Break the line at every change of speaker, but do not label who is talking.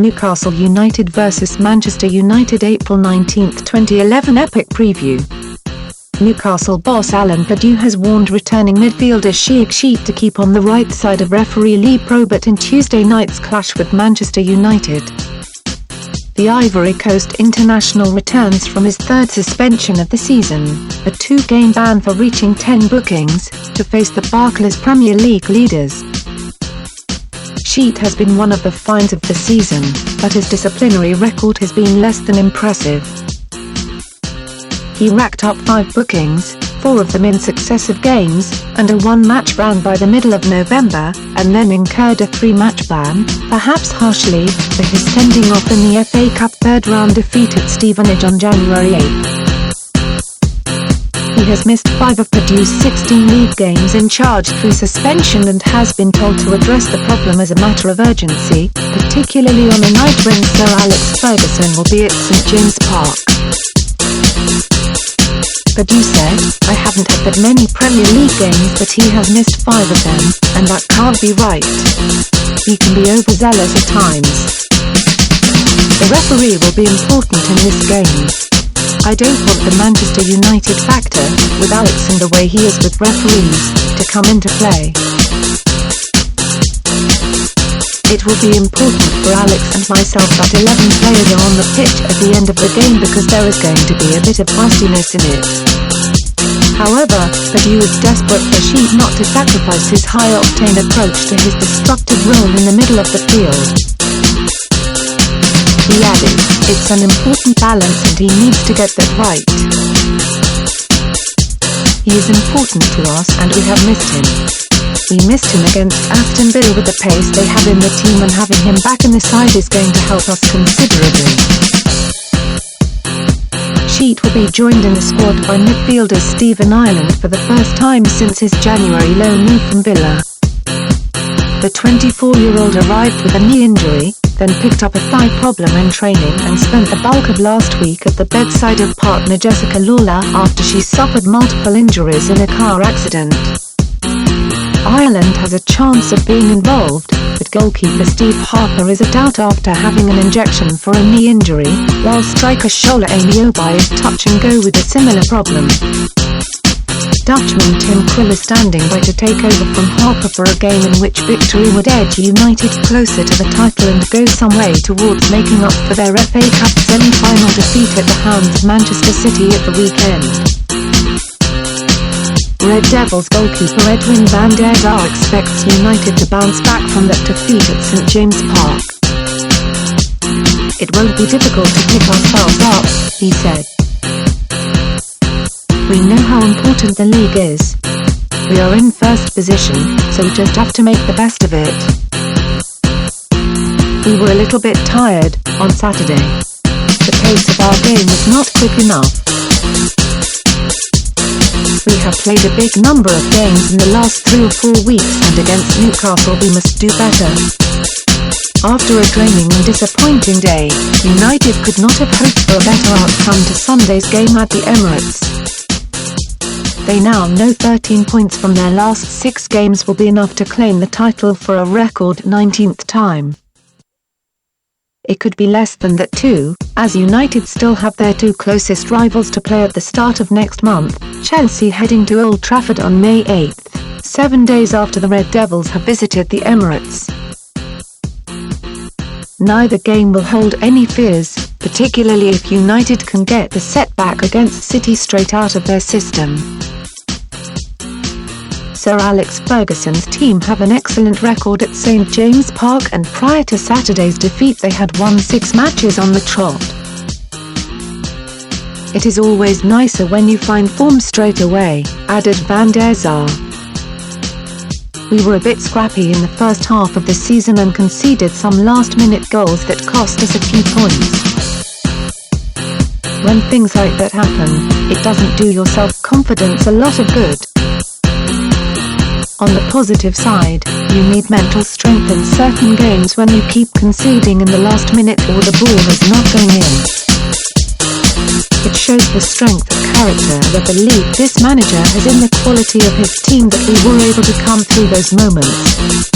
Newcastle United vs Manchester United April 19, 2011 Epic Preview. Newcastle boss Alan Pardew has warned returning midfielder Sheikh to keep on the right side of referee Lee Probert in Tuesday night's clash with Manchester United. The Ivory Coast international returns from his third suspension of the season, a 2-game ban for reaching 10 bookings, to face the Barclays Premier League leaders. Sheikh has been one of the finds of the season, but his disciplinary record has been less than impressive. He racked up 5 bookings, 4 of them in successive games, and a 1-match ban by the middle of November, and then incurred a 3-match ban, perhaps harshly, for his sending off in the FA Cup third-round defeat at Stevenage on January 8. He has missed 5 of Pardew's 16 league games in charge through suspension and has been told to address the problem as a matter of urgency, particularly on a night when Sir Alex Ferguson will be at St James Park. Pardew said, "I haven't had that many Premier League games, but he has missed 5 of them, and that can't be right. He can be overzealous at times. The referee will be important in this game. I don't want the Manchester United factor, with Alex and the way he is with referees, to come into play. It will be important for Alex and myself that 11 players are on the pitch at the end of the game because there is going to be a bit of fussiness in it." However, Pardew is desperate for Sheikh not to sacrifice his high-octane approach to his destructive role in the middle of the field. He added, "It's an important balance and he needs to get that right. He is important to us and we have missed him. We missed him against Aston Villa with the pace they have in the team, and having him back in the side is going to help us considerably." Sheikh will be joined in the squad by midfielder Stephen Ireland for the first time since his January loan move from Villa. The 24-year-old arrived with a knee injury, then picked up a thigh problem in training and spent the bulk of last week at the bedside of partner Jessica Lawler after she suffered multiple injuries in a car accident. Ireland has a chance of being involved, but goalkeeper Steve Harper is a doubt after having an injection for a knee injury, while striker Shola Amiobi is touch and go with a similar problem. Dutchman Tim Krul is standing by to take over from Harper for a game in which victory would edge United closer to the title and go some way towards making up for their FA Cup semi-final defeat at the hands of Manchester City at the weekend. Red Devils goalkeeper Edwin van der Sar expects United to bounce back from that defeat at St James Park. "It won't be difficult to pick ourselves up," he said. "We know how important the league is. We are in first position, so we just have to make the best of it. We were a little bit tired on Saturday. The pace of our game was not quick enough. We have played a big number of games in the last 3 or 4 weeks, and against Newcastle we must do better." After a draining and disappointing day, United could not have hoped for a better outcome to Sunday's game at the Emirates. They now know 13 points from their last 6 games will be enough to claim the title for a record 19th time. It could be less than that too, as United still have their 2 closest rivals to play at the start of next month, Chelsea heading to Old Trafford on May 8, 7 days after the Red Devils have visited the Emirates. Neither game will hold any fears, particularly if United can get the setback against City straight out of their system. Sir Alex Ferguson's team have an excellent record at St James Park, and prior to Saturday's defeat they had won 6 matches on the trot. "It is always nicer when you find form straight away," added van der Sar. "We were a bit scrappy in the first half of the season and conceded some last-minute goals that cost us a few points. When things like that happen, it doesn't do your self-confidence a lot of good. On the positive side, you need mental strength in certain games when you keep conceding in the last minute or the ball is not going in. It shows the strength of character that the belief this manager has in the quality of his team that we were able to come through those moments.